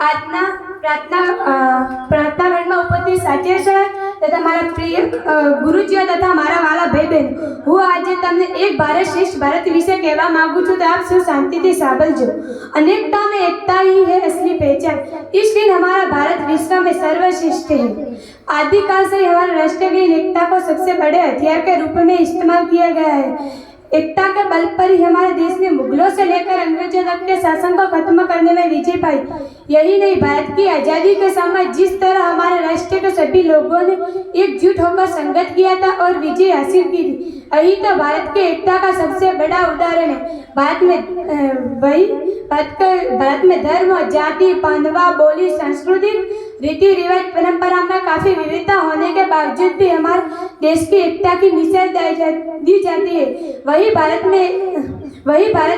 આજના પ્રાર્થનાખંડમાં ઉપસ્થિત સાચે સર તથા મારા પ્રિય ગુરુજીઓ તથા મારા વાલા ભાઈ બહેન, હું આજે તમને એક ભારત શ્રેષ્ઠ ભારત વિશે કહેવા માંગુ છું, तो आप सब शांति से साबलजो। अनेकता में एकता ही है असली पहचान, इसलिए हमारा भारत विश्व में सर्वश्रेष्ठ है। आदिकाल से हमारे राष्ट्र की एकता को सबसे बड़े हथियार के रूप में इस्तेमाल किया गया है। एकता के बल पर ही हमारे देश ने मुगलों से लेकर अंग्रेजों तक के शासन को खत्म करने में विजय पाई। यही नहीं, भारत की आज़ादी के समय जिस तरह हमारे राष्ट्र के सभी लोगों ने एकजुट होकर संघर्ष किया था और विजय हासिल की थी, यही तो भारत की एकता का सबसे बड़ा उदाहरण है। भारत में धर्म, जाति, पंथवा, बोली, सांस्कृतिक रीति रिवाज, परंपरा में काफी विविधता होने के बावजूद भी हमारे देश की एकता की मिसाल दी जाती है। वही भारत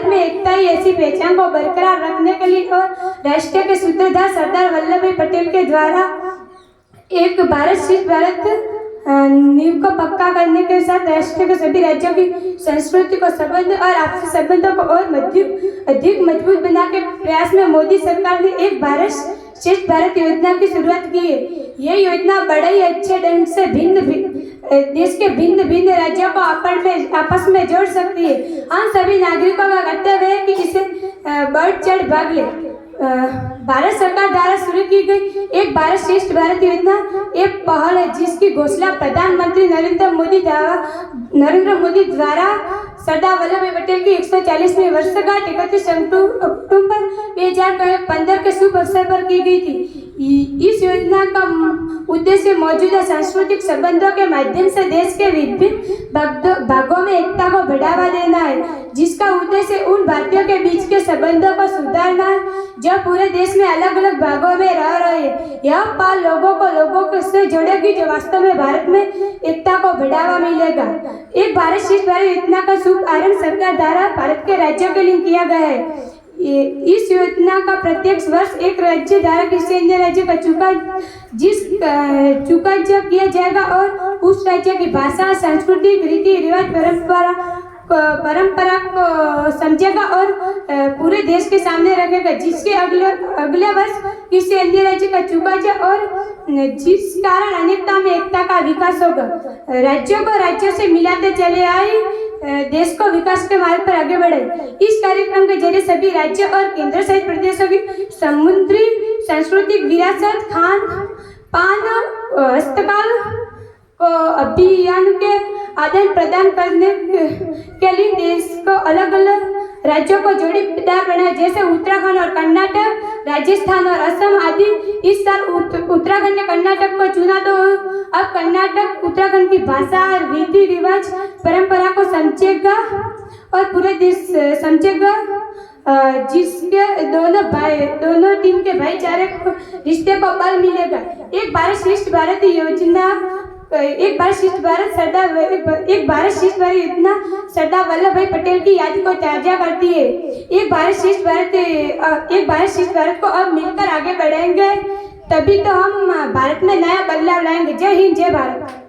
में एकता ही ऐसी पहचान को बरकरार रखने के लिए और राष्ट्र के सूत्रधार सरदार वल्लभ भाई पटेल के द्वारा एक भारत श्रेष्ठ भारत नींव को पक्का करने के साथ राष्ट्र के सभी राज्यों की संस्कृति को संबंध और आपसी संबंधों को और अधिक मजबूत बनाने के प्रयास में मोदी सरकार ने एक भारत श्रेष्ठ भारत योजना की शुरुआत की है। यह योजना बड़े ही अच्छे ढंग से देश के भिन्न राज्यों को आपस में जोड़ सकती है। हम सभी नागरिकों का कर्तव्य है कि इसे बढ़ चढ़ भाग ले। भारत सरकार द्वारा शुरू की गई एक भारत श्रेष्ठ भारत योजना एक पहल है, जिसकी घोषणा प्रधानमंत्री नरेंद्र मोदी द्वारा सरदार वल्लभ भाई पटेल की 140वीं वर्षगांठ 31 अक्टूबर 2015 के शुभ अवसर पर की गई थी। इस योजना का उद्देश्य मौजूदा सांस्कृतिक संबंधों के माध्यम से देश के विभिन्न भागों में एकता को बढ़ावा देना है, जिसका उद्देश्य उन भारतीयों के बीच के संबंधों को सुधारना है जो पूरे देश में अलग अलग भागों में रह रहे हैं। यह पहल लोगों से जोड़ेगी, जो वास्तव में भारत में एकता को बढ़ावा मिलेगा। एक भारत श्रेष्ठ भारत योजना का शुभ आरंभ सरकार द्वारा भारत के राज्यों के लिए किया गया है। इस योजना का प्रत्येक वर्ष एक राज्य द्वारा किसी अन्य राज्य का चुका किया जाएगा और उस राज्य की भाषा, सांस्कृतिक रीति रिवाज, परंपरा को समझेगा और पूरे देश के सामने रखेगा, जिसके अगले वर्ष किसी अन्य राज्य का चुका जाए और जिस कारण अनेकता में एकता का विकास होगा। राज्यों को राज्यों से मिलाते चले आए, देश को विकास के मार्ग पर आगे बढ़े। इस कार्यक्रम के जरिए सभी राज्यों और केंद्र शासित प्रदेशों की समुद्री सांस्कृतिक विरासत, खान पान, हस्तकला को अभियान के आदान प्रदान करने के लिए देश को अलग अलग राज्यों को जोड़ीदार बनाया, जैसे उत्तराखंड और कर्नाटक, राजस्थान और असम आदि। इस साल उत्तराखंड ने कर्नाटक को चुना, तो अब कर्नाटक उत्तराखंड की भाषा, रीति रिवाज, परंपरा को समझेगा और पूरे देश समझेगा, जिसके दोनों टीम के भाईचारे रिश्ते को बल मिलेगा। एक भारत श्रेष्ठ भारत योजना सरदार वल्लभ भाई पटेल की याद को ताजा करती है। एक भारत श्रेष्ठ भारत को अब मिलकर आगे बढ़ाएंगे, तभी तो हम भारत में नया बदलाव लाएंगे। जय हिंद, जय भारत।